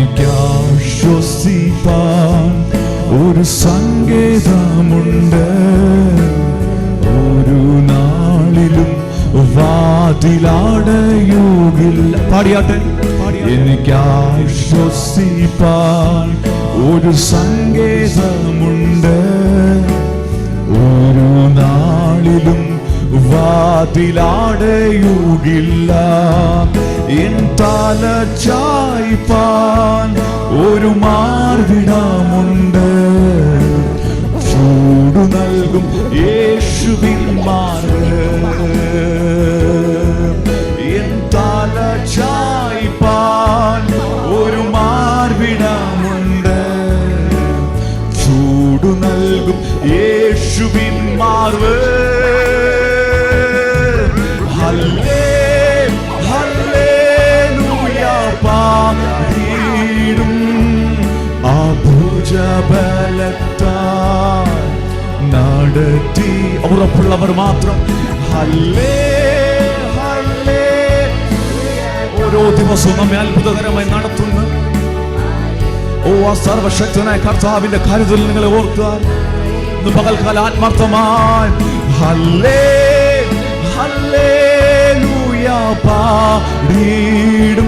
എനിക്കാശ്വസിപ്പാൻ ഒരു സങ്കേതമുണ്ട്. ഒരു നാളിലും വാതിലടയുകില്ല. പാടിയാട്ടെ. എനിക്കാശ്വസിപ്പാൻ ഒരു സങ്കേതമുണ്ട്. ഒരു നാളിലും വാതിലടയുകില്ല. എൻ തല ചായ്പാൻ ഒരു മാർവിടമുണ്ട്. ചൂടു നൽകും യേശുവിൻ മാർവ്. എൻ തല ചായ്പാൻ ഒരു മാർവിടമുണ്ട്. ചൂടു നൽകും യേശുവിൻ മാർവ്. പാടിയിടും ആ ഭുജബലത്താൽ നടത്തി. ഉറപ്പുള്ളവർ മാത്രം ഓരോ ദിവസവും നമ്മെ അത്ഭുതകരമായി നടത്തുന്നു. ഓ ആ സർവശക്തനായ കർത്താവിന്റെ കരുതൽ നിങ്ങളെ ഓർക്കുക. ഇന്ന് പകൽക്കാല ആത്മാർത്ഥമായി ഹല്ലേലൂയ പാടിയിടും